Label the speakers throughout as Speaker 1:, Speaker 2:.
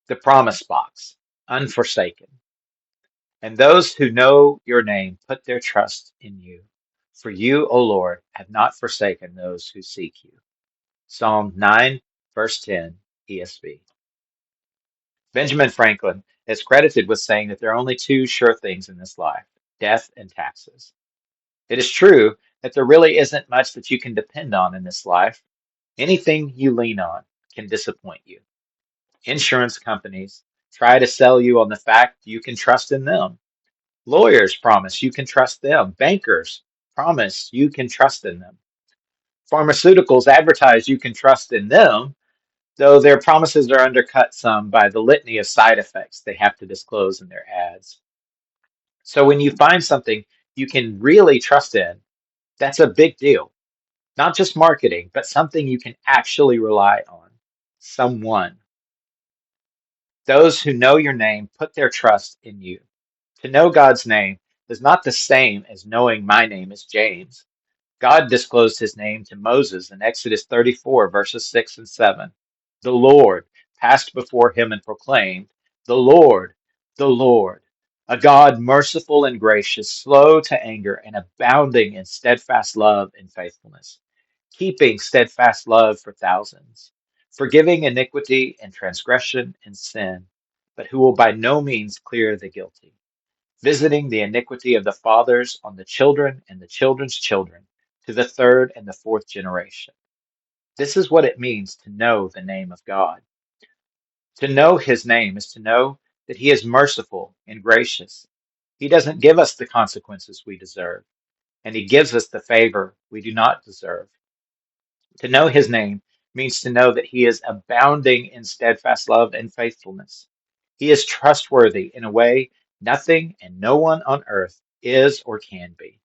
Speaker 1: The promise box, unforsaken. And those who know your name put their trust in you. For you, O Lord, have not forsaken those who seek you. Psalm 9, verse 10, ESV. Benjamin Franklin is credited with saying that there are only two sure things in this life, death and taxes. It is true that there really isn't much that you can depend on in this life. Anything you lean on can disappoint you. Insurance companies try to sell you on the fact you can trust in them. Lawyers promise you can trust them. Bankers promise you can trust in them. Pharmaceuticals advertise you can trust in them, though their promises are undercut some by the litany of side effects they have to disclose in their ads. So when you find something you can really trust in, that's a big deal. Not just marketing, but something you can actually rely on. Someone. Those who know your name put their trust in you. To know God's name is not the same as knowing my name is James. God disclosed his name to Moses in Exodus 34, verses 6 and 7. The Lord passed before him and proclaimed, the Lord, a God merciful and gracious, slow to anger, and abounding in steadfast love and faithfulness, keeping steadfast love for thousands, forgiving iniquity and transgression and sin, but who will by no means clear the guilty, visiting the iniquity of the fathers on the children and the children's children, to the third and the fourth generation. This is what it means to know the name of God. To know his name is to know that he is merciful and gracious. He doesn't give us the consequences we deserve, and he gives us the favor we do not deserve. To know his name means to know that he is abounding in steadfast love and faithfulness. He is trustworthy in a way nothing and no one on earth is or can be.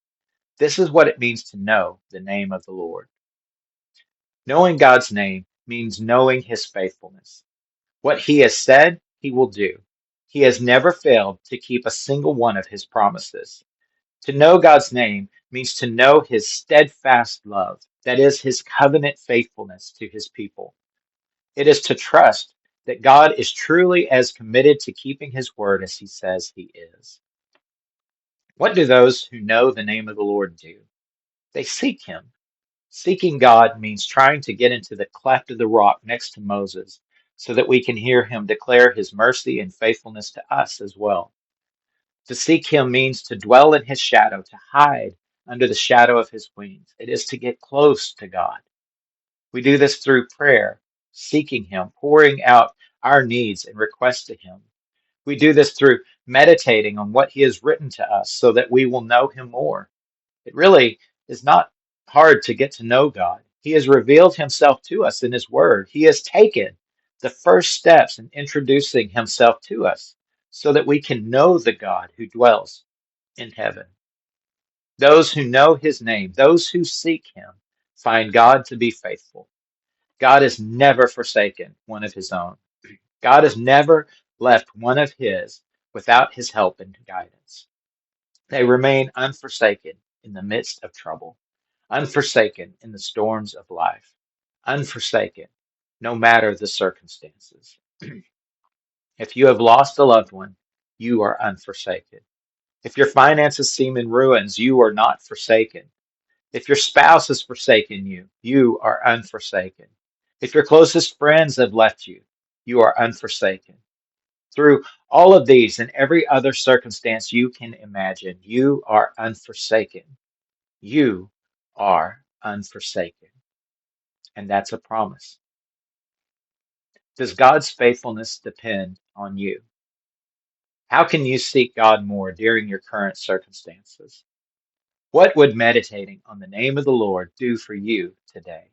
Speaker 1: This is what it means to know the name of the Lord. Knowing God's name means knowing his faithfulness. What he has said, he will do. He has never failed to keep a single one of his promises. To know God's name means to know his steadfast love, that is, his covenant faithfulness to his people. It is to trust that God is truly as committed to keeping his word as he says he is. What do those who know the name of the Lord do? They seek him. Seeking God means trying to get into the cleft of the rock next to Moses so that we can hear him declare his mercy and faithfulness to us as well. To seek him means to dwell in his shadow, to hide under the shadow of his wings. It is to get close to God. We do this through prayer, seeking him, pouring out our needs and requests to him. We do this through meditating on what he has written to us so that we will know him more. It really is not hard to get to know God. He has revealed himself to us in his word. He has taken the first steps in introducing himself to us so that we can know the God who dwells in heaven. Those who know his name, those who seek him, find God to be faithful. God has never forsaken one of his own. God has never left one of his without his help and guidance. They remain unforsaken in the midst of trouble, unforsaken in the storms of life, unforsaken no matter the circumstances. If you have lost a loved one, you are unforsaken. If your finances seem in ruins, you are not forsaken. If your spouse has forsaken you, you are unforsaken. If your closest friends have left you, you are unforsaken. Through all of these and every other circumstance you can imagine, you are unforsaken. You are unforsaken. And that's a promise. Does God's faithfulness depend on you? How can you seek God more during your current circumstances? What would meditating on the name of the Lord do for you today?